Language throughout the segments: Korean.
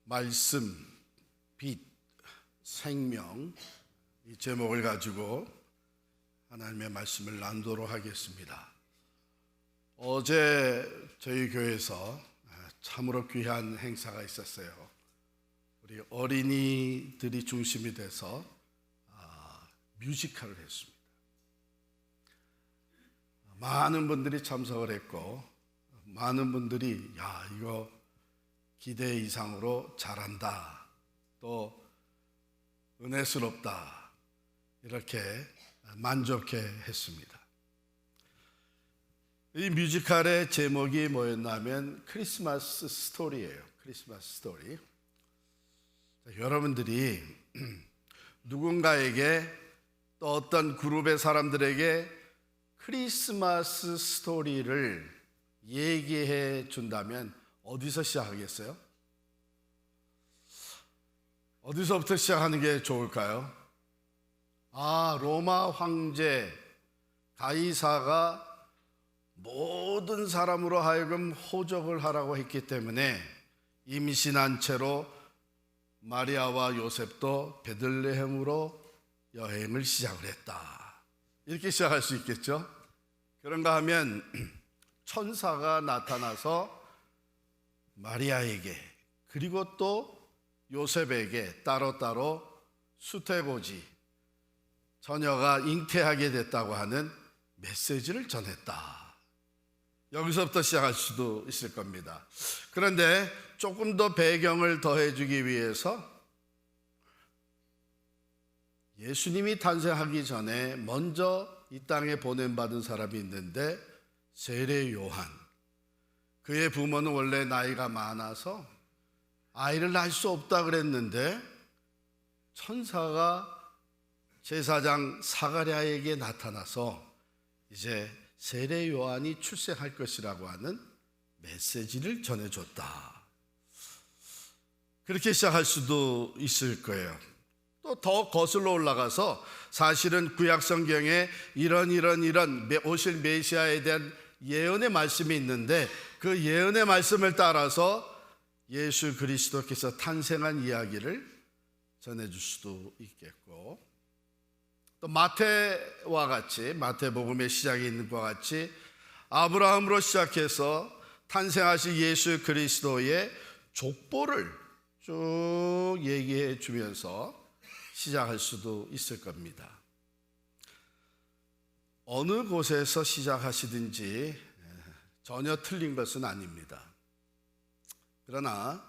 말씀, 빛, 생명, 이 제목을 가지고 하나님의 말씀을 나누도록 하겠습니다. 어제 저희 교회에서 참으로 귀한 행사가 있었어요. 우리 어린이들이 중심이 돼서 뮤지컬을 했습니다. 많은 분들이 참석을 했고 많은 분들이 이거 기대 이상으로 잘한다, 또 은혜스럽다, 이렇게 만족해 했습니다. 이 뮤지컬의 제목이 뭐였냐면 크리스마스 스토리예요. 크리스마스 스토리. 여러분들이 누군가에게 또 어떤 그룹의 사람들에게 크리스마스 스토리를 얘기해 준다면 어디서 시작하겠어요? 어디서부터 시작하는 게 좋을까요? 로마 황제 가이사가 모든 사람으로 하여금 호적을 하라고 했기 때문에 임신한 채로 마리아와 요셉도 베들레헴으로 여행을 시작을 했다, 이렇게 시작할 수 있겠죠? 그런가 하면 천사가 나타나서 마리아에게 그리고 또 요셉에게 따로따로 수태고지, 처녀가 잉태하게 됐다고 하는 메시지를 전했다. 여기서부터 시작할 수도 있을 겁니다. 그런데 조금 더 배경을 더해주기 위해서 예수님이 탄생하기 전에 먼저 이 땅에 보냄받은 사람이 있는데 세례 요한, 그의 부모는 원래 나이가 많아서 아이를 낳을 수 없다 그랬는데 천사가 제사장 사가랴에게 나타나서 이제 세례 요한이 출생할 것이라고 하는 메시지를 전해줬다. 그렇게 시작할 수도 있을 거예요. 또 더 거슬러 올라가서 사실은 구약 성경에 이런 오실 메시아에 대한 예언의 말씀이 있는데 그 예언의 말씀을 따라서 예수 그리스도께서 탄생한 이야기를 전해줄 수도 있겠고, 또 마태와 같이 마태복음의 시작이 있는 것과 같이 아브라함으로 시작해서 탄생하신 예수 그리스도의 족보를 쭉 얘기해 주면서 시작할 수도 있을 겁니다. 어느 곳에서 시작하시든지 전혀 틀린 것은 아닙니다. 그러나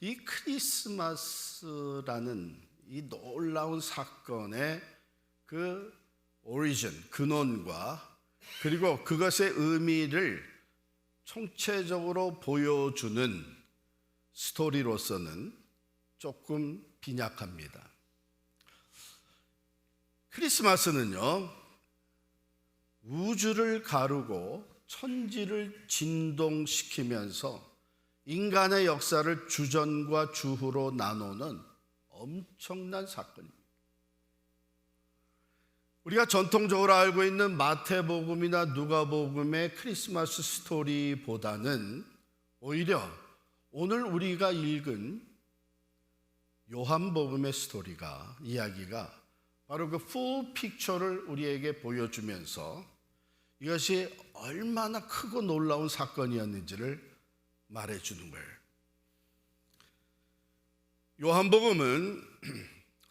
이 크리스마스라는 이 놀라운 사건의 그 오리진, 근원과 그리고 그것의 의미를 총체적으로 보여주는 스토리로서는 조금 빈약합니다. 크리스마스는요, 우주를 가르고 천지를 진동시키면서 인간의 역사를 주전과 주후로 나누는 엄청난 사건입니다. 우리가 전통적으로 알고 있는 마태복음이나 누가복음의 크리스마스 스토리보다는 오히려 오늘 우리가 읽은 요한복음의 스토리가, 이야기가 바로 그 풀 픽처를 우리에게 보여주면서 이것이 얼마나 크고 놀라운 사건이었는지를 말해주는 거예요. 요한복음은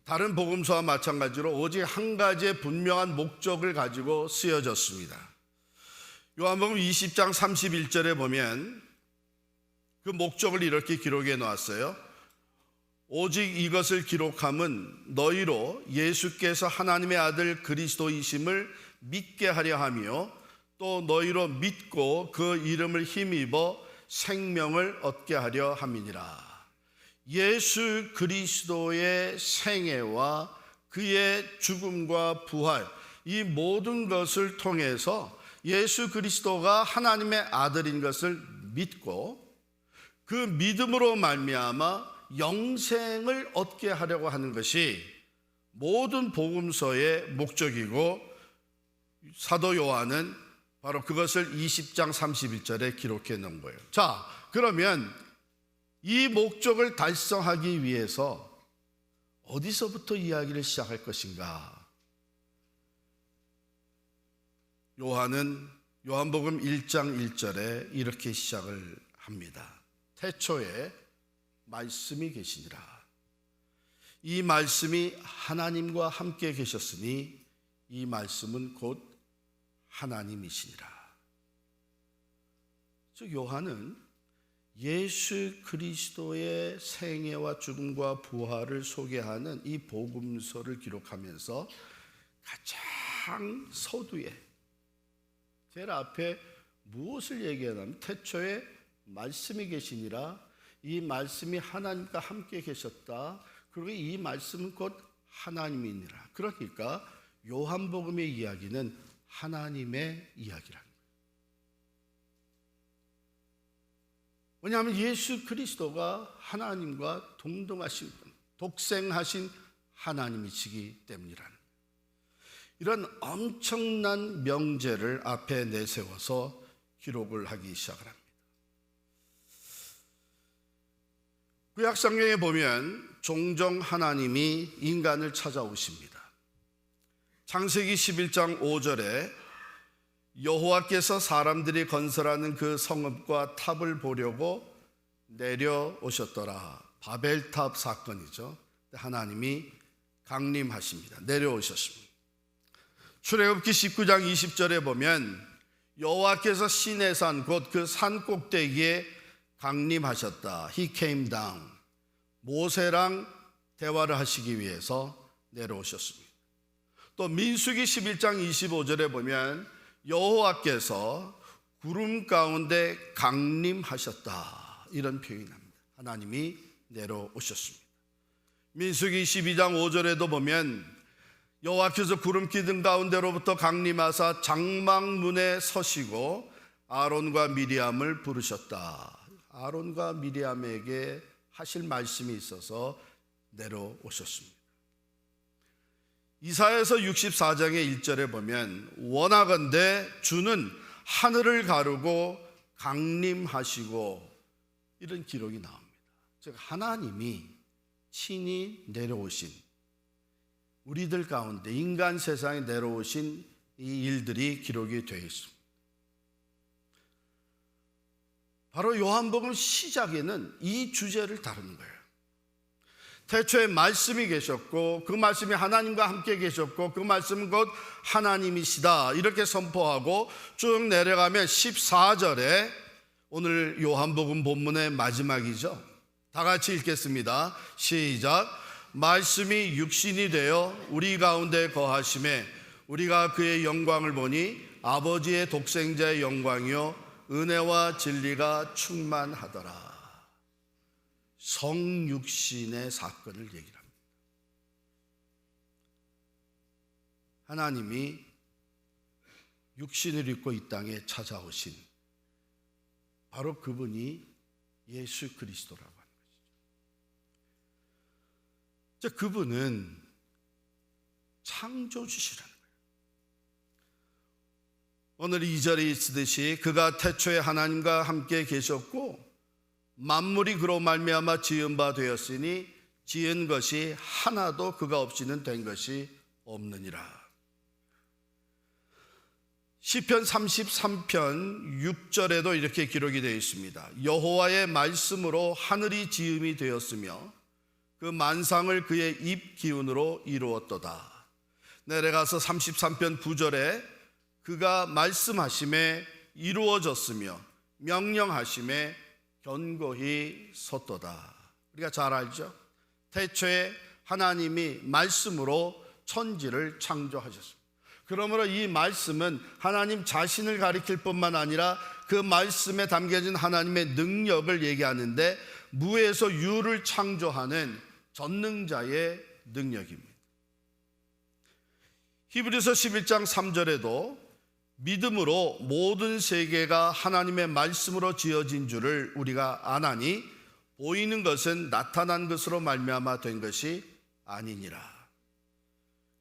다른 복음서와 마찬가지로 오직 한 가지의 분명한 목적을 가지고 쓰여졌습니다. 요한복음 20장 31절에 보면 그 목적을 이렇게 기록해 놓았어요. 오직 이것을 기록함은 너희로 예수께서 하나님의 아들 그리스도이심을 믿게 하려 하며 또 너희로 믿고 그 이름을 힘입어 생명을 얻게 하려 함이니라. 예수 그리스도의 생애와 그의 죽음과 부활, 이 모든 것을 통해서 예수 그리스도가 하나님의 아들인 것을 믿고 그 믿음으로 말미암아 영생을 얻게 하려고 하는 것이 모든 복음서의 목적이고, 사도 요한은 바로 그것을 20장 31절에 기록해 놓은 거예요. 자, 그러면 이 목적을 달성하기 위해서 어디서부터 이야기를 시작할 것인가? 요한은 요한복음 1장 1절에 이렇게 시작을 합니다. 태초에 말씀이 계시니라. 이 말씀이 하나님과 함께 계셨으니 이 말씀은 곧 하나님이시니라. 즉 요한은 예수 그리스도의 생애와 죽음과 부활을 소개하는 이 복음서를 기록하면서 가장 서두에 제일 앞에 무엇을 얘기하냐면 태초에 말씀이 계시니라. 이 말씀이 하나님과 함께 계셨다. 그리고 이 말씀은 곧 하나님이니라. 그러니까 요한복음의 이야기는 하나님의 이야기라는 거예요. 왜냐하면 예수 그리스도가 하나님과 동등하신 분, 독생하신 하나님이시기 때문이라는 거예요. 이런 엄청난 명제를 앞에 내세워서 기록을 하기 시작을 합니다. 구약성경에 보면 종종 하나님이 인간을 찾아오십니다. 창세기 11장 5절에 여호와께서 사람들이 건설하는 그 성읍과 탑을 보려고 내려오셨더라. 바벨탑 사건이죠. 하나님이 강림하십니다. 내려오셨습니다. 출애굽기 19장 20절에 보면 여호와께서 시내산 곧 그 산 꼭대기에 강림하셨다. He came down. 모세랑 대화를 하시기 위해서 내려오셨습니다. 또 민수기 11장 25절에 보면 여호와께서 구름 가운데 강림하셨다. 이런 표현이 납니다. 하나님이 내려오셨습니다. 민수기 12장 5절에도 보면 여호와께서 구름 기둥 가운데로부터 강림하사 장막문에 서시고 아론과 미리암을 부르셨다. 아론과 미리암에게 하실 말씀이 있어서 내려오셨습니다. 이사야서 64장의 1절에 보면 원하건대 주는 하늘을 가르고 강림하시고 이런 기록이 나옵니다. 즉 하나님이 친히 내려오신 우리들 가운데 인간 세상에 내려오신 이 일들이 기록이 되어 있습니다. 바로 요한복음 시작에는 이 주제를 다루는 거예요. 태초에 말씀이 계셨고 그 말씀이 하나님과 함께 계셨고 그 말씀은 곧 하나님이시다 이렇게 선포하고 쭉 내려가면 14절에 오늘 요한복음 본문의 마지막이죠. 다 같이 읽겠습니다. 시작. 말씀이 육신이 되어 우리 가운데 거하심에 우리가 그의 영광을 보니 아버지의 독생자의 영광이요 은혜와 진리가 충만하더라. 성육신의 사건을 얘기합니다. 하나님이 육신을 입고 이 땅에 찾아오신 바로 그분이 예수 그리스도라고 하는 것이죠. 그분은 창조주시라는 거예요. 오늘 2절에 있듯이 그가 태초에 하나님과 함께 계셨고 만물이 그로 말미암아 지은 바 되었으니 지은 것이 하나도 그가 없이는 된 것이 없느니라. 시편 33편 6절에도 이렇게 기록이 되어 있습니다. 여호와의 말씀으로 하늘이 지음이 되었으며 그 만상을 그의 입 기운으로 이루었도다. 내려가서 33편 9절에 그가 말씀하심에 이루어졌으며 명령하심에 견고히 섰도다. 우리가 잘 알죠? 태초에 하나님이 말씀으로 천지를 창조하셨습니다. 그러므로 이 말씀은 하나님 자신을 가리킬 뿐만 아니라 그 말씀에 담겨진 하나님의 능력을 얘기하는데 무에서 유를 창조하는 전능자의 능력입니다. 히브리서 11장 3절에도 믿음으로 모든 세계가 하나님의 말씀으로 지어진 줄을 우리가 아나니 보이는 것은 나타난 것으로 말미암아 된 것이 아니니라.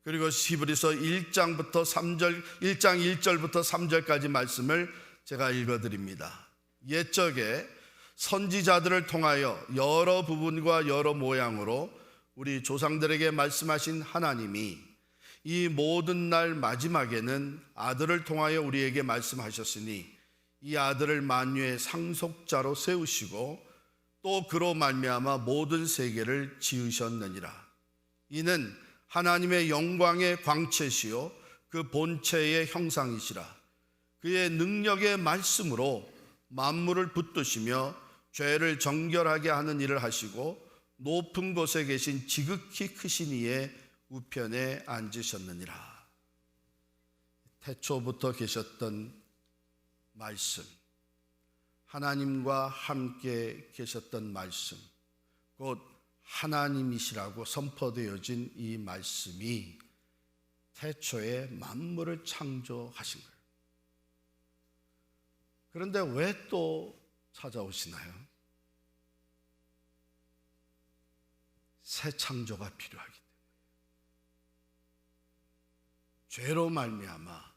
그리고 히브리서 1장 1절부터 3절까지 말씀을 제가 읽어드립니다. 옛적에 선지자들을 통하여 여러 부분과 여러 모양으로 우리 조상들에게 말씀하신 하나님이 이 모든 날 마지막에는 아들을 통하여 우리에게 말씀하셨으니 이 아들을 만유의 상속자로 세우시고 또 그로 말미암아 모든 세계를 지으셨느니라. 이는 하나님의 영광의 광채시요 그 본체의 형상이시라. 그의 능력의 말씀으로 만물을 붙드시며 죄를 정결하게 하는 일을 하시고 높은 곳에 계신 지극히 크신 이의 우편에 앉으셨느니라. 태초부터 계셨던 말씀, 하나님과 함께 계셨던 말씀, 곧 하나님이시라고 선포되어진 이 말씀이 태초에 만물을 창조하신 거예요. 그런데 왜 또 찾아오시나요? 새 창조가 필요하기 때문에. 죄로 말미암아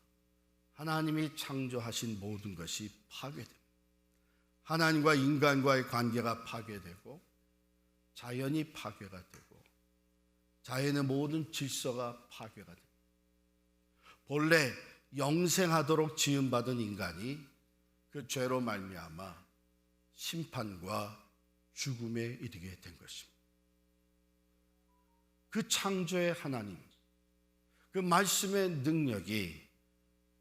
하나님이 창조하신 모든 것이 파괴됩니다. 하나님과 인간과의 관계가 파괴되고 자연이 파괴가 되고 자연의 모든 질서가 파괴가 됩니다. 본래 영생하도록 지음받은 인간이 그 죄로 말미암아 심판과 죽음에 이르게 된 것입니다. 그 창조의 하나님, 그 말씀의 능력이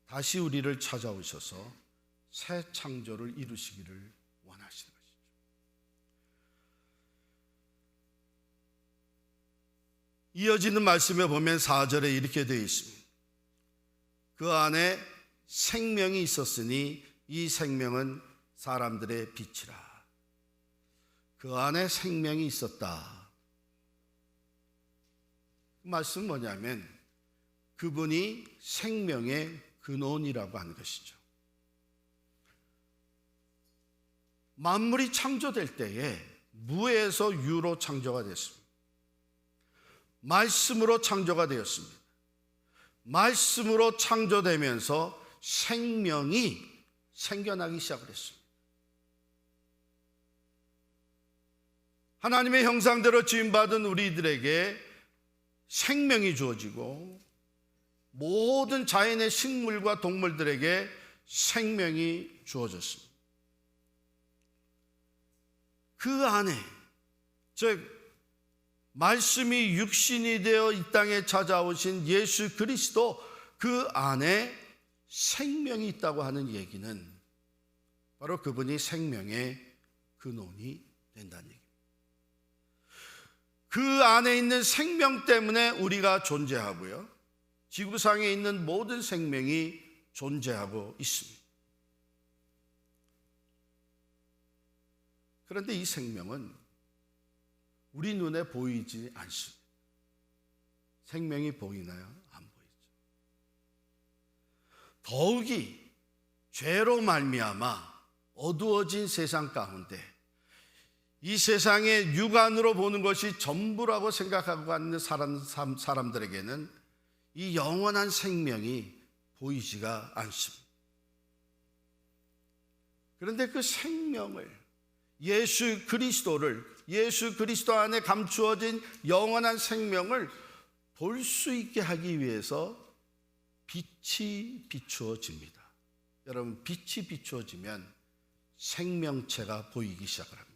다시 우리를 찾아오셔서 새 창조를 이루시기를 원하시는 것이죠. 이어지는 말씀에 보면 4절에 이렇게 되어 있습니다. 그 안에 생명이 있었으니 이 생명은 사람들의 빛이라. 그 안에 생명이 있었다. 그 말씀은 뭐냐면 그분이 생명의 근원이라고 하는 것이죠. 만물이 창조될 때에 무에서 유로 창조가 됐습니다. 말씀으로 창조가 되었습니다. 말씀으로 창조되면서 생명이 생겨나기 시작을 했습니다. 하나님의 형상대로 지음받은 우리들에게 생명이 주어지고 모든 자연의 식물과 동물들에게 생명이 주어졌습니다. 그 안에, 즉 말씀이 육신이 되어 이 땅에 찾아오신 예수 그리스도, 그 안에 생명이 있다고 하는 얘기는 바로 그분이 생명의 근원이 된다는 얘기입니다. 그 안에 있는 생명 때문에 우리가 존재하고요, 지구상에 있는 모든 생명이 존재하고 있습니다. 그런데 이 생명은 우리 눈에 보이지 않습니다. 생명이 보이나요? 안 보이죠. 더욱이 죄로 말미암아 어두워진 세상 가운데 이 세상의 육안으로 보는 것이 전부라고 생각하고 있는 사람들에게는 이 영원한 생명이 보이지가 않습니다. 그런데 그 생명을, 예수 그리스도 안에 감추어진 영원한 생명을 볼 수 있게 하기 위해서 빛이 비추어집니다. 여러분, 빛이 비추어지면 생명체가 보이기 시작을 합니다.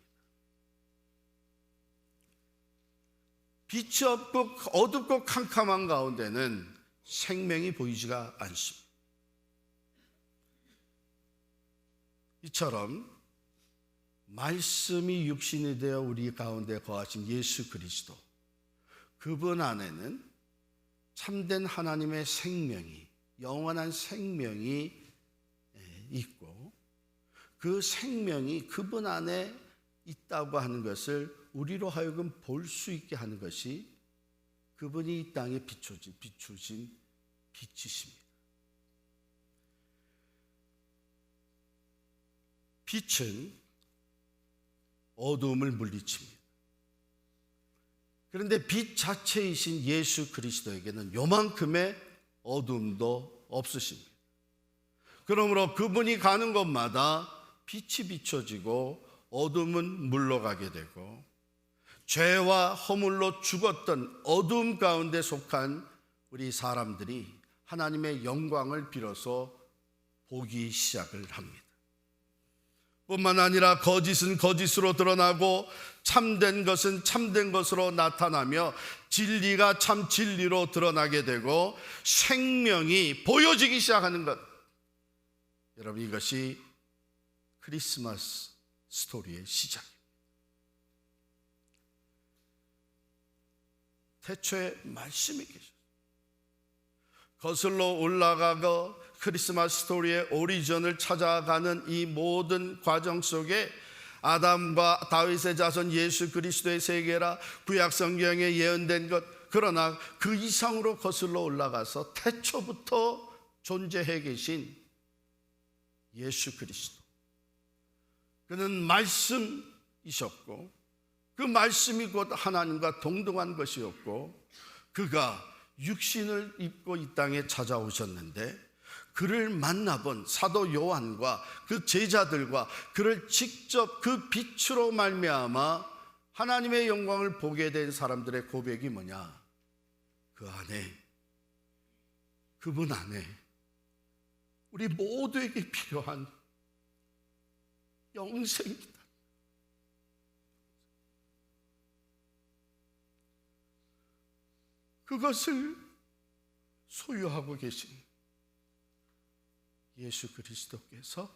빛이 없고 어둡고 캄캄한 가운데는 생명이 보이지가 않습니다. 이처럼 말씀이 육신이 되어 우리 가운데 거하신 예수 그리스도, 그분 안에는 참된 하나님의 생명이, 영원한 생명이 있고 그 생명이 그분 안에 있다고 하는 것을 우리로 하여금 볼 수 있게 하는 것이 그분이 이 땅에 비추신 빛이십니다. 빛은 어두움을 물리칩니다. 그런데 빛 자체이신 예수 그리스도에게는 요만큼의 어두움도 없으십니다. 그러므로 그분이 가는 곳마다 빛이 비춰지고 어둠은 물러가게 되고 죄와 허물로 죽었던 어둠 가운데 속한 우리 사람들이 하나님의 영광을 빌어서 보기 시작을 합니다. 뿐만 아니라 거짓은 거짓으로 드러나고 참된 것은 참된 것으로 나타나며 진리가 참 진리로 드러나게 되고 생명이 보여지기 시작하는 것. 여러분, 이것이 크리스마스 스토리의 시작입니다. 태초에 말씀이 계셨어요. 거슬러 올라가고 크리스마스 스토리의 오리진을 찾아가는 이 모든 과정 속에 아담과 다윗의 자손 예수 그리스도의 세계라 구약 성경에 예언된 것, 그러나 그 이상으로 거슬러 올라가서 태초부터 존재해 계신 예수 그리스도, 그는 말씀이셨고 그 말씀이 곧 하나님과 동등한 것이었고 그가 육신을 입고 이 땅에 찾아오셨는데 그를 만나본 사도 요한과 그 제자들과 그를 직접 그 빛으로 말미암아 하나님의 영광을 보게 된 사람들의 고백이 뭐냐? 그 안에, 그분 안에 우리 모두에게 필요한 영생이다. 그것을 소유하고 계신 예수 그리스도께서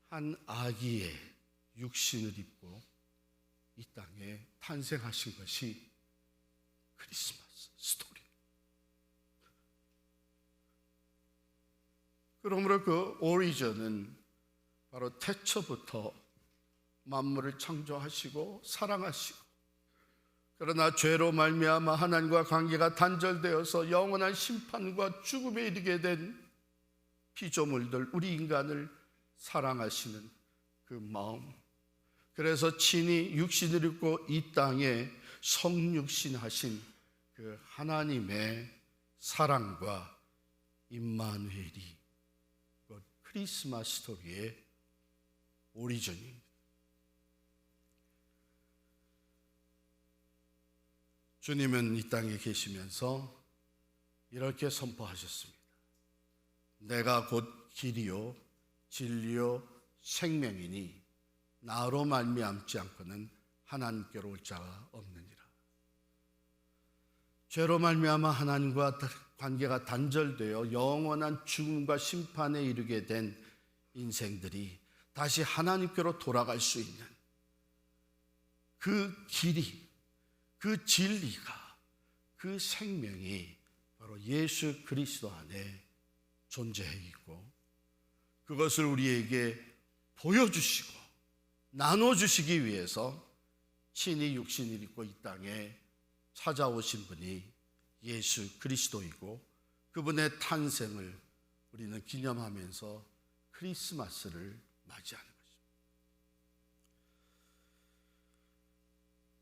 한 아기의 육신을 입고 이 땅에 탄생하신 것이 크리스마스 스토리. 그러므로 그 오리진은 바로 태초부터 만물을 창조하시고 사랑하시고, 그러나 죄로 말미암아 하나님과 관계가 단절되어서 영원한 심판과 죽음에 이르게 된 피조물들, 우리 인간을 사랑하시는 그 마음, 그래서 친히 육신을 입고 이 땅에 성육신하신 그 하나님의 사랑과 임마누엘이 크리스마스 스토리의 오리진입니다. 주님은 이 땅에 계시면서 이렇게 선포하셨습니다. 내가 곧 길이요 진리요 생명이니 나로 말미암지 않고는 하나님께로 올 자가 없느니라. 죄로 말미암아 하나님과 관계가 단절되어 영원한 죽음과 심판에 이르게 된 인생들이 다시 하나님께로 돌아갈 수 있는 그 길이, 그 진리가, 그 생명이 바로 예수 그리스도 안에 존재해 있고 그것을 우리에게 보여주시고 나눠주시기 위해서 친히 육신을 입고 이 땅에 찾아오신 분이 예수 그리스도이고 그분의 탄생을 우리는 기념하면서 크리스마스를 맞이하는 것입니다.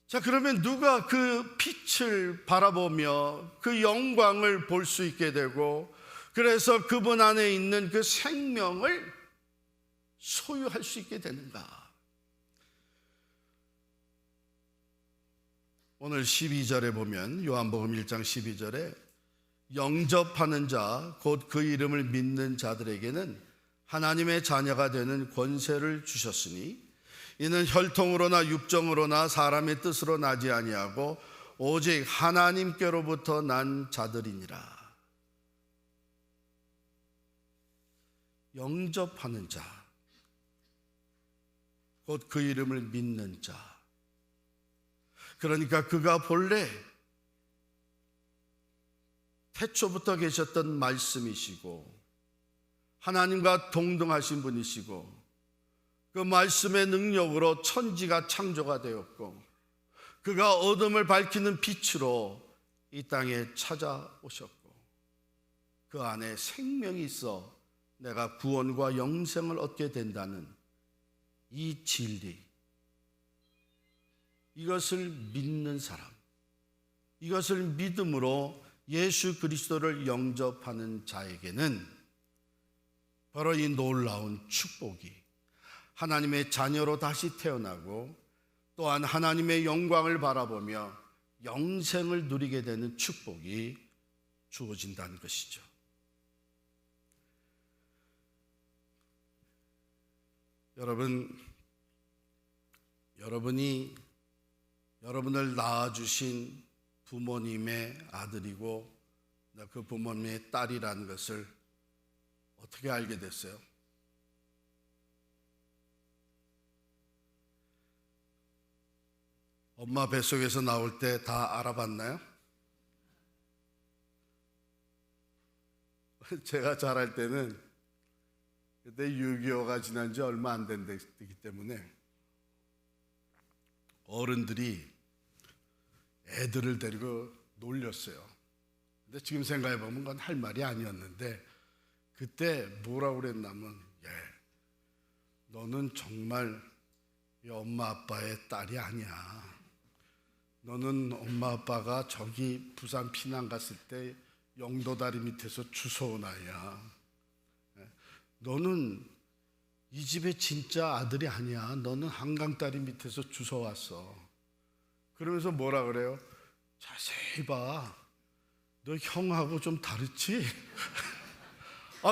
자, 그러면 누가 그 빛을 바라보며 그 영광을 볼 수 있게 되고 그래서 그분 안에 있는 그 생명을 소유할 수 있게 되는가? 오늘 12절에 보면 요한복음 1장 12절에 영접하는 자 곧 그 이름을 믿는 자들에게는 하나님의 자녀가 되는 권세를 주셨으니 이는 혈통으로나 육정으로나 사람의 뜻으로 나지 아니하고 오직 하나님께로부터 난 자들이니라. 영접하는 자, 곧 그 이름을 믿는 자. 그러니까 그가 본래 태초부터 계셨던 말씀이시고 하나님과 동등하신 분이시고 그 말씀의 능력으로 천지가 창조가 되었고 그가 어둠을 밝히는 빛으로 이 땅에 찾아오셨고 그 안에 생명이 있어 내가 구원과 영생을 얻게 된다는 이 진리, 이것을 믿는 사람, 이것을 믿음으로 예수 그리스도를 영접하는 자에게는 바로 이 놀라운 축복이, 하나님의 자녀로 다시 태어나고 또한 하나님의 영광을 바라보며 영생을 누리게 되는 축복이 주어진다는 것이죠. 여러분이 여러분을 낳아주신 부모님의 아들이고 그 부모님의 딸이라는 것을 어떻게 알게 됐어요? 엄마 뱃속에서 나올 때 다 알아봤나요? 제가 자랄 때는 그때 6.25가 지난 지 얼마 안 됐기 때문에 어른들이 애들을 데리고 놀렸어요. 근데 지금 생각해보면 그건 할 말이 아니었는데 그때 뭐라고 그랬냐면 너는 정말 엄마 아빠의 딸이 아니야. 너는 엄마 아빠가 저기 부산 피난 갔을 때 영도다리 밑에서 주워온 아이야. 너는 이 집의 진짜 아들이 아니야. 너는 한강다리 밑에서 주워왔어. 그러면서 뭐라 그래요? 자세히 봐. 너 형하고 좀 다르지?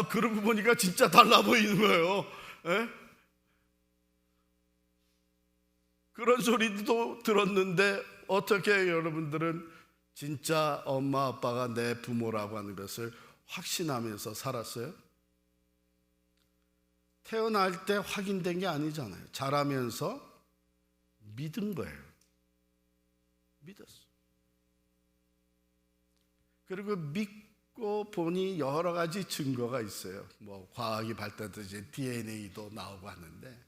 그러고 보니까 진짜 달라 보이는 거예요. 그런 소리도 들었는데 어떻게 여러분들은 진짜 엄마 아빠가 내 부모라고 하는 것을 확신하면서 살았어요? 태어날 때 확인된 게 아니잖아요. 자라면서 믿은 거예요. 믿었어. 그리고 믿고 보니 여러 가지 증거가 있어요. 뭐 과학이 발달해서 이제 DNA도 나오고 하는데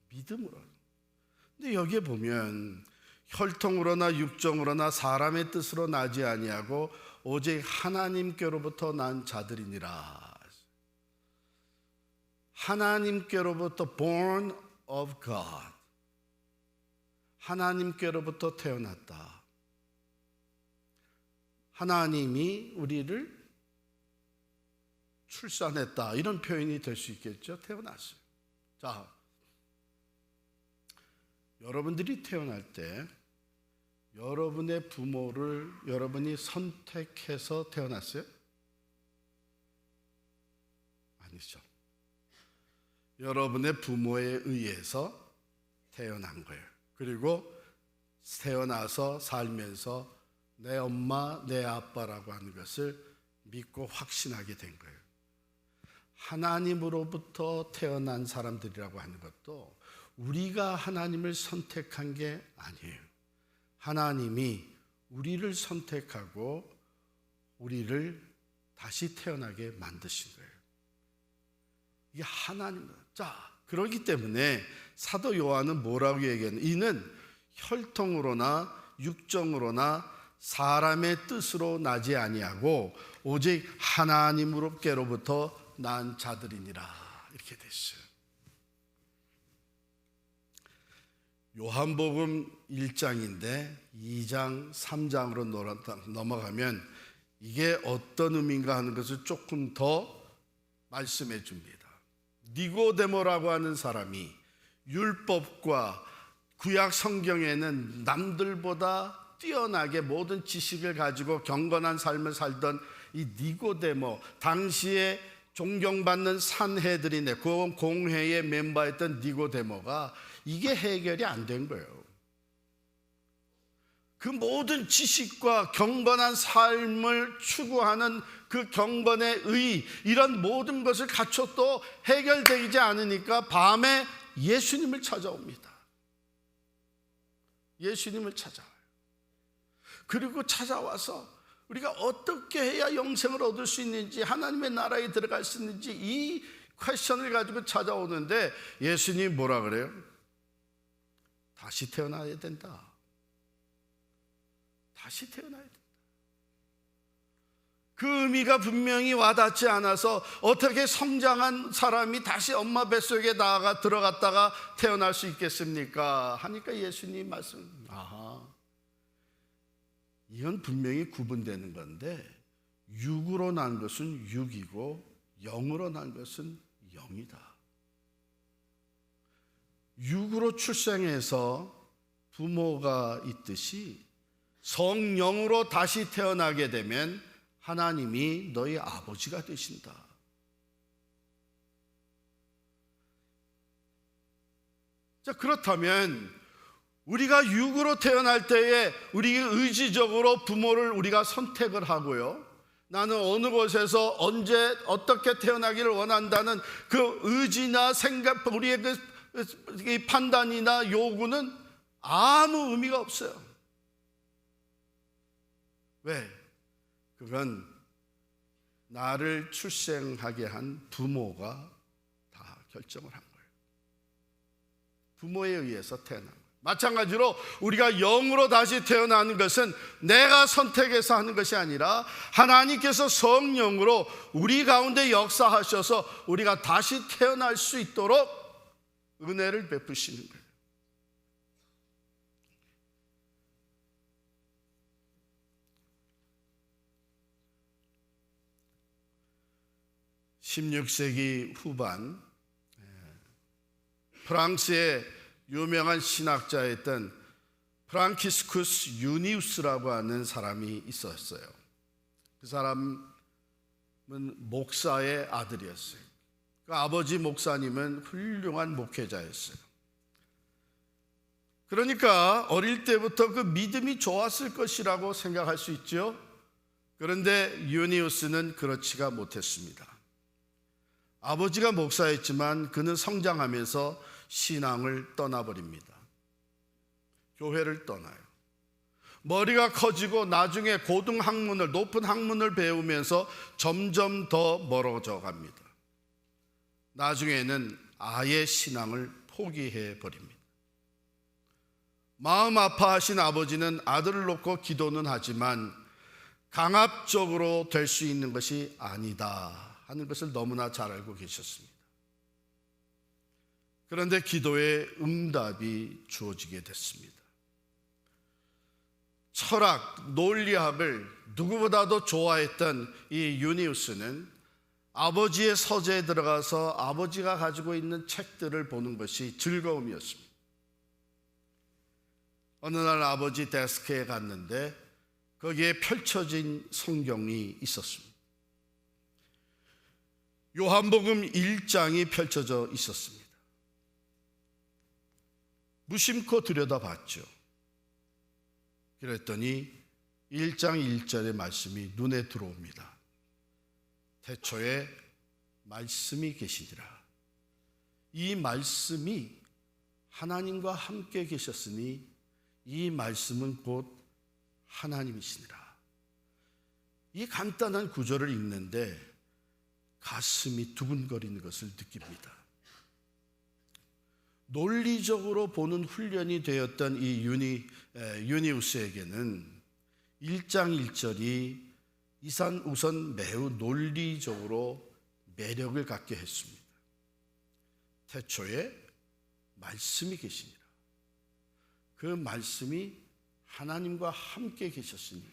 믿음으로. 근데 여기에 보면 혈통으로나 육정으로나 사람의 뜻으로 나지 아니하고 오직 하나님께로부터 난 자들이니라. 하나님께로부터 born of God. 하나님께로부터 태어났다. 하나님이 우리를 출산했다. 이런 표현이 될 수 있겠죠. 태어났어요. 자, 여러분들이 태어날 때 여러분의 부모를 여러분이 선택해서 태어났어요? 아니죠. 여러분의 부모에 의해서 태어난 거예요. 그리고 태어나서 살면서 내 엄마, 내 아빠라고 하는 것을 믿고 확신하게 된 거예요. 하나님으로부터 태어난 사람들이라고 하는 것도 우리가 하나님을 선택한 게 아니에요. 하나님이 우리를 선택하고 우리를 다시 태어나게 만드신 거예요. 이게 하나님. 자, 그렇기 때문에 사도 요한은 뭐라고 얘기하는? 이는 혈통으로나 육정으로나 사람의 뜻으로 나지 아니하고 오직 하나님으로부터 난 자들이니라. 이렇게 됐어요. 요한복음 1장인데 2장, 3장으로 넘어가면 이게 어떤 의미인가 하는 것을 조금 더 말씀해 줍니다. 니고데모라고 하는 사람이 율법과 구약 성경에는 남들보다 뛰어나게 모든 지식을 가지고 경건한 삶을 살던 이 니고데모, 당시에 존경받는 산헤드린의 그 공회의 멤버였던 니고데모가 이게 해결이 안 된 거예요. 그 모든 지식과 경건한 삶을 추구하는 그 경건의 의, 이런 모든 것을 갖춰도 해결되지 않으니까 밤에 예수님을 찾아옵니다. 예수님을 찾아와요. 그리고 찾아와서 우리가 어떻게 해야 영생을 얻을 수 있는지, 하나님의 나라에 들어갈 수 있는지 이 퀘스천을 가지고 찾아오는데 예수님이 뭐라 그래요? 다시 태어나야 된다. 다시 태어나야 된다. 그 의미가 분명히 와닿지 않아서 어떻게 성장한 사람이 다시 엄마 뱃속에 나아가 들어갔다가 태어날 수 있겠습니까? 하니까 예수님 말씀, 이건 분명히 구분되는 건데 육으로 난 것은 육이고 영으로 난 것은 영이다. 육으로 출생해서 부모가 있듯이 성령으로 다시 태어나게 되면 하나님이 너희 아버지가 되신다. 자, 그렇다면 우리가 육으로 태어날 때에 우리 의지적으로 부모를 우리가 선택을 하고요, 나는 어느 곳에서 언제 어떻게 태어나기를 원한다는 그 의지나 생각, 우리의 그 판단이나 요구는 아무 의미가 없어요. 왜? 그건 나를 출생하게 한 부모가 다 결정을 한 거예요. 부모에 의해서 태어난 거예요. 마찬가지로 우리가 영으로 다시 태어나는 것은 내가 선택해서 하는 것이 아니라 하나님께서 성령으로 우리 가운데 역사하셔서 우리가 다시 태어날 수 있도록 은혜를 베푸시는 거예요. (16세기) 후반 프랑스의 유명한 신학자였던 프랑키스쿠스 유니우스라고 하는 사람이 있었어요. 그 사람은 목사의 아들이었어요. 그 아버지 목사님은 훌륭한 목회자였어요. 그러니까 어릴 때부터 그 믿음이 좋았을 것이라고 생각할 수 있죠. 그런데 유니우스는 그렇지가 못했습니다. 아버지가 목사였지만 그는 성장하면서 신앙을 떠나버립니다. 교회를 떠나요. 머리가 커지고 나중에 고등학문을, 높은 학문을 배우면서 점점 더 멀어져 갑니다. 나중에는 아예 신앙을 포기해 버립니다. 마음 아파하신 아버지는 아들을 놓고 기도는 하지만 강압적으로 될 수 있는 것이 아니다 하는 것을 너무나 잘 알고 계셨습니다. 그런데 기도의 응답이 주어지게 됐습니다. 철학, 논리학을 누구보다도 좋아했던 이 유니우스는 아버지의 서재에 들어가서 아버지가 가지고 있는 책들을 보는 것이 즐거움이었습니다. 어느 날 아버지 데스크에 갔는데 거기에 펼쳐진 성경이 있었습니다. 요한복음 1장이 펼쳐져 있었습니다. 무심코 들여다봤죠. 그랬더니 1장 1절의 말씀이 눈에 들어옵니다. 태초에 말씀이 계시니라. 이 말씀이 하나님과 함께 계셨으니 이 말씀은 곧 하나님이시니라. 이 간단한 구절을 읽는데 가슴이 두근거리는 것을 느낍니다. 논리적으로 보는 훈련이 되었던 이 유니우스에게는 1장 1절이 우선 매우 논리적으로 매력을 갖게 했습니다. 태초에 말씀이 계시니라. 그 말씀이 하나님과 함께 계셨으니,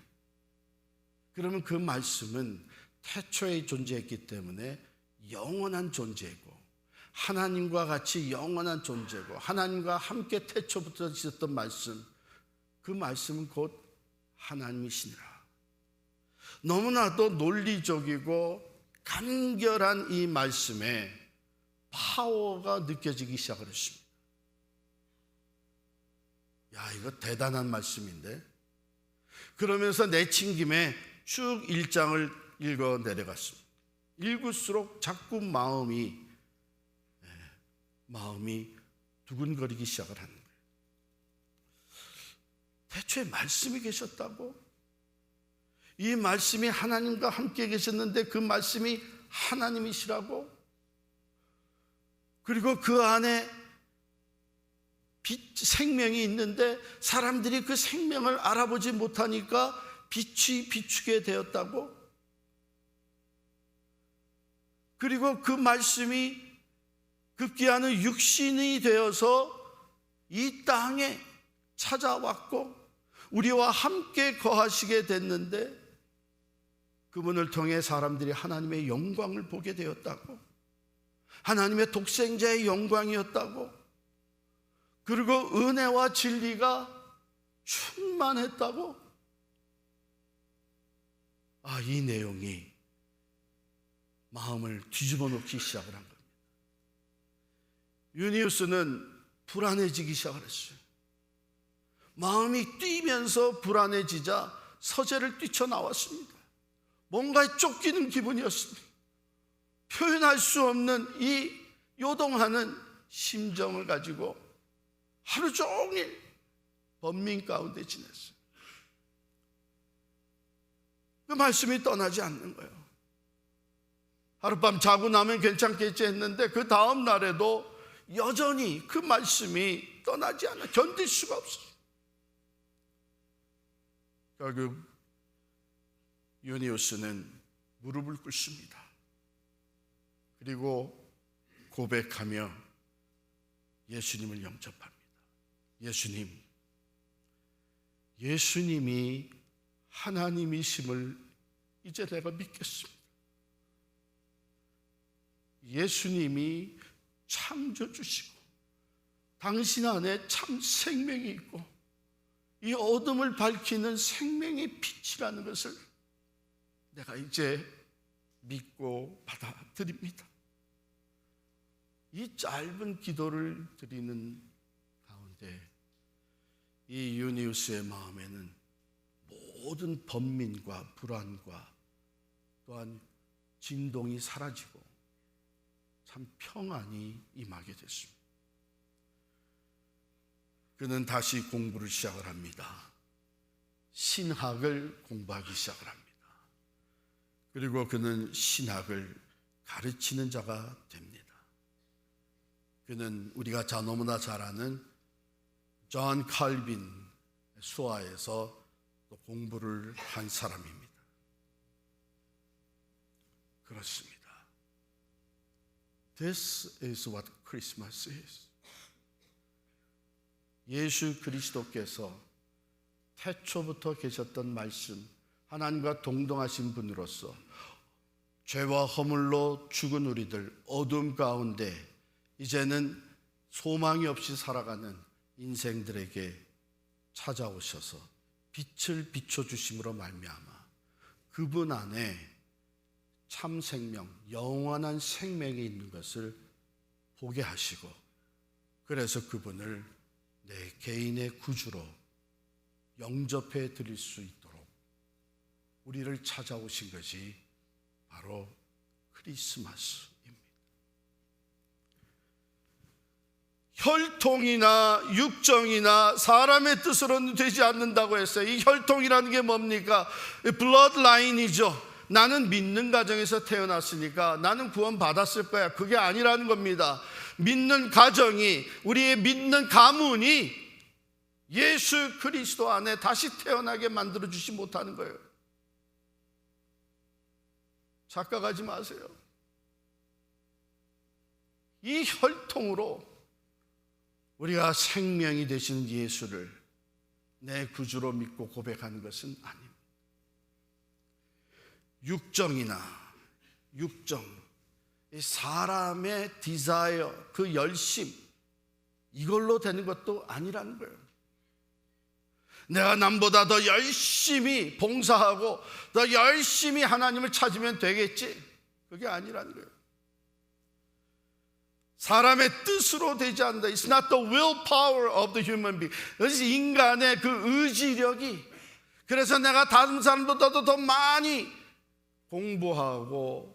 그러면 그 말씀은 태초에 존재했기 때문에 영원한 존재고 하나님과 같이 영원한 존재고 하나님과 함께 태초부터 있었던 말씀, 그 말씀은 곧 하나님이시니라. 너무나도 논리적이고 간결한 이 말씀에 파워가 느껴지기 시작을 했습니다. 야, 이거 대단한 말씀인데? 그러면서 내친 김에 쭉 1장을 읽어 내려갔습니다. 읽을수록 자꾸 마음이 두근거리기 시작을 하는 거예요. 태초에 말씀이 계셨다고? 이 말씀이 하나님과 함께 계셨는데 그 말씀이 하나님이시라고? 그리고 그 안에 생명이 있는데 사람들이 그 생명을 알아보지 못하니까 빛이 비추게 되었다고? 그리고 그 말씀이 급기야는 육신이 되어서 이 땅에 찾아왔고 우리와 함께 거하시게 됐는데 그분을 통해 사람들이 하나님의 영광을 보게 되었다고? 하나님의 독생자의 영광이었다고? 그리고 은혜와 진리가 충만했다고? 이 내용이 마음을 뒤집어 놓기 시작을 한 겁니다. 유니우스는 불안해지기 시작을 했어요. 마음이 뛰면서 불안해지자 서재를 뛰쳐나왔습니다. 뭔가에 쫓기는 기분이었습니다. 표현할 수 없는 이 요동하는 심정을 가지고 하루 종일 번민 가운데 지냈어요. 그 말씀이 떠나지 않는 거예요. 하룻밤 자고 나면 괜찮겠지 했는데 그 다음 날에도 여전히 그 말씀이 떠나지 않아 견딜 수가 없어요. 결국 유니우스는 무릎을 꿇습니다. 그리고 고백하며 예수님을 영접합니다. 예수님이 하나님이심을 이제 내가 믿겠습니다. 예수님이 창조주시고 당신 안에 참 생명이 있고 이 어둠을 밝히는 생명의 빛이라는 것을 내가 이제 믿고 받아들입니다. 이 짧은 기도를 드리는 가운데 이 유니우스의 마음에는 모든 번민과 불안과 또한 진동이 사라지고 참 평안이 임하게 됐습니다. 그는 다시 공부를 시작을 합니다. 신학을 공부하기 시작을 합니다. 그리고 그는 신학을 가르치는 자가 됩니다. 그는 우리가 너무나 잘 아는 존 칼빈 수하에서 또 공부를 한 사람입니다. 그렇습니다. This is what Christmas is. 예수 그리스도께서 태초부터 계셨던 말씀, 하나님과 동등하신 분으로서 죄와 허물로 죽은 우리들 어둠 가운데 이제는 소망이 없이 살아가는 인생들에게 찾아오셔서 빛을 비춰주심으로 말미암아 그분 안에 참 생명, 영원한 생명이 있는 것을 보게 하시고 그래서 그분을 내 개인의 구주로 영접해 드릴 수 있도록 우리를 찾아오신 것이 바로 크리스마스입니다. 혈통이나 육정이나 사람의 뜻으로는 되지 않는다고 했어요. 이 혈통이라는 게 뭡니까? 블러드라인이죠. 나는 믿는 가정에서 태어났으니까 나는 구원 받았을 거야. 그게 아니라는 겁니다. 믿는 가정이, 우리의 믿는 가문이 예수 그리스도 안에 다시 태어나게 만들어주지 못하는 거예요. 착각하지 마세요. 이 혈통으로 우리가 생명이 되시는 예수를 내 구주로 믿고 고백하는 것은 아닙니다. 육정, 사람의 디자이어, 그 열심, 이걸로 되는 것도 아니라는 거예요. 내가 남보다 더 열심히 봉사하고 더 열심히 하나님을 찾으면 되겠지, 그게 아니라는 거예요. 사람의 뜻으로 되지 않는다. It's not the willpower of the human being. 그것이 인간의 그 의지력이, 그래서 내가 다른 사람보다도 더 많이 공부하고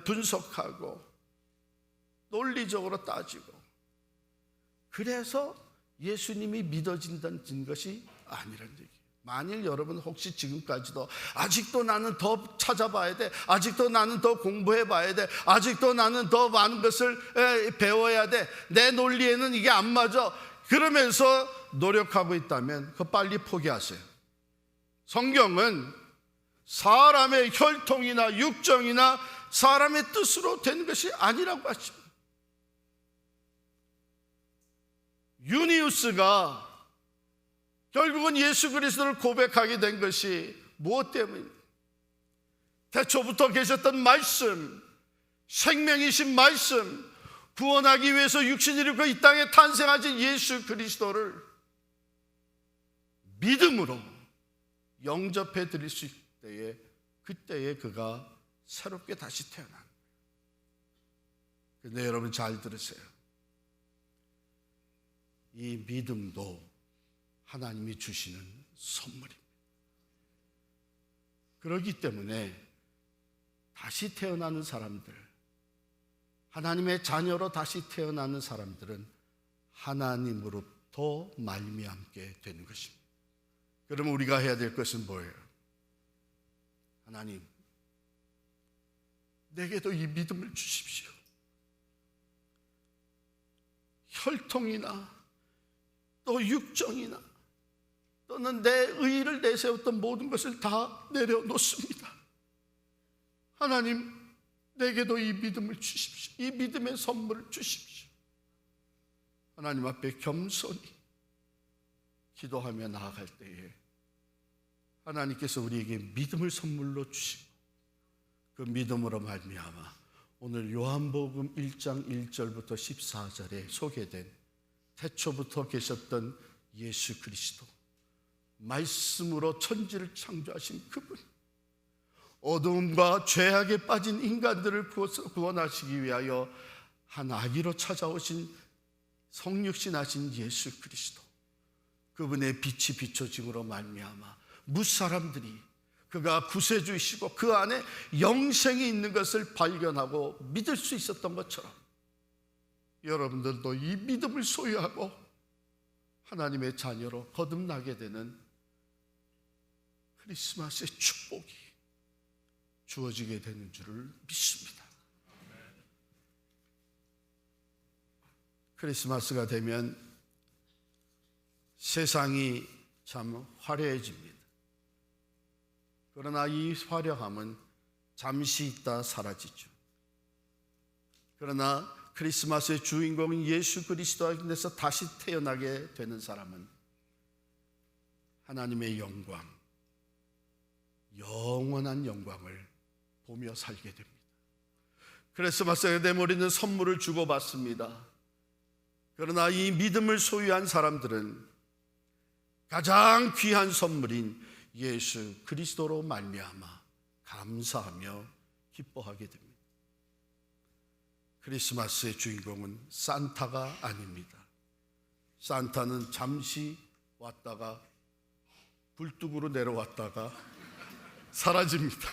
분석하고 논리적으로 따지고 그래서 예수님이 믿어진다는 것이 아니라는 얘기예요. 만일 여러분 혹시 지금까지도 아직도 나는 더 찾아봐야 돼, 아직도 나는 더 공부해 봐야 돼, 아직도 나는 더 많은 것을 배워야 돼, 내 논리에는 이게 안 맞아, 그러면서 노력하고 있다면 그거 빨리 포기하세요. 성경은 사람의 혈통이나 육정이나 사람의 뜻으로 된 것이 아니라고 하십니다. 유니우스가 결국은 예수 그리스도를 고백하게 된 것이 무엇 때문입니까? 태초부터 계셨던 말씀, 생명이신 말씀, 구원하기 위해서 육신을 입고 이 땅에 탄생하신 예수 그리스도를 믿음으로 영접해 드릴 수 있을 때에, 그때에 그가 새롭게 다시 태어난 거예요. 그런데 여러분 잘 들으세요. 이 믿음도 하나님이 주시는 선물입니다. 그렇기 때문에 다시 태어나는 사람들, 하나님의 자녀로 다시 태어나는 사람들은 하나님으로부터 말미암게 되는 것입니다. 그러면 우리가 해야 될 것은 뭐예요? 하나님, 내게도 이 믿음을 주십시오. 혈통이나 또 육정이나 또는 내 의의를 내세웠던 모든 것을 다 내려놓습니다. 하나님, 내게도 이 믿음을 주십시오. 이 믿음의 선물을 주십시오. 하나님 앞에 겸손히 기도하며 나아갈 때에 하나님께서 우리에게 믿음을 선물로 주시고, 그 믿음으로 말미암아 오늘 요한복음 1장 1절부터 14절에 소개된 태초부터 계셨던 예수 그리스도, 말씀으로 천지를 창조하신 그분, 어두움과 죄악에 빠진 인간들을 구원하시기 위하여 한 아기로 찾아오신 성육신하신 예수 그리스도, 그분의 빛이 비춰짐으로 말미암아 무사람들이 그가 구세주이시고 그 안에 영생이 있는 것을 발견하고 믿을 수 있었던 것처럼, 여러분들도 이 믿음을 소유하고 하나님의 자녀로 거듭나게 되는 크리스마스의 축복이 주어지게 되는 줄을 믿습니다. 크리스마스가 되면 세상이 참 화려해집니다. 그러나 이 화려함은 잠시 있다 사라지죠. 그러나 크리스마스의 주인공인 예수 그리스도 안에서 다시 태어나게 되는 사람은 하나님의 영광, 영원한 영광을 보며 살게 됩니다. 크리스마스에 내모리는 선물을 주고받습니다. 그러나 이 믿음을 소유한 사람들은 가장 귀한 선물인 예수 그리스도로 말미암아 감사하며 기뻐하게 됩니다. 크리스마스의 주인공은 산타가 아닙니다. 산타는 잠시 왔다가 굴뚝으로 내려왔다가 사라집니다.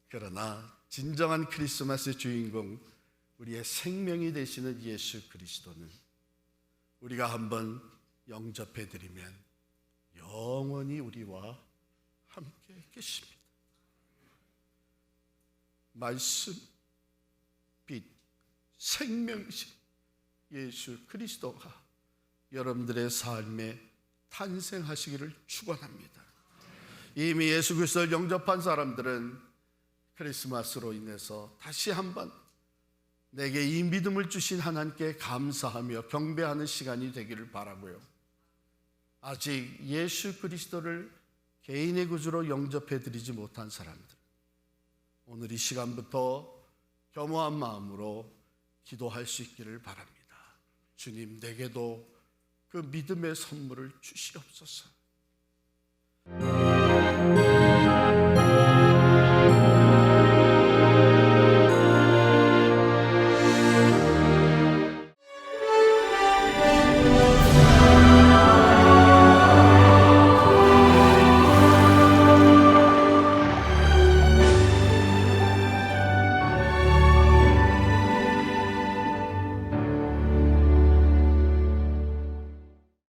그러나 진정한 크리스마스의 주인공, 우리의 생명이 되시는 예수 그리스도는 우리가 한번 영접해드리면 영원히 우리와 함께 계십니다. 말씀, 빛, 생명이신 예수 그리스도가 여러분들의 삶에 탄생하시기를 축원합니다. 이미 예수 그리스도를 영접한 사람들은 크리스마스로 인해서 다시 한번 내게 이 믿음을 주신 하나님께 감사하며 경배하는 시간이 되기를 바라고요. 아직 예수 그리스도를 개인의 구주로 영접해드리지 못한 사람들, 오늘 이 시간부터 겸허한 마음으로 기도할 수 있기를 바랍니다. 주님, 내게도 그 믿음의 선물을 주시옵소서.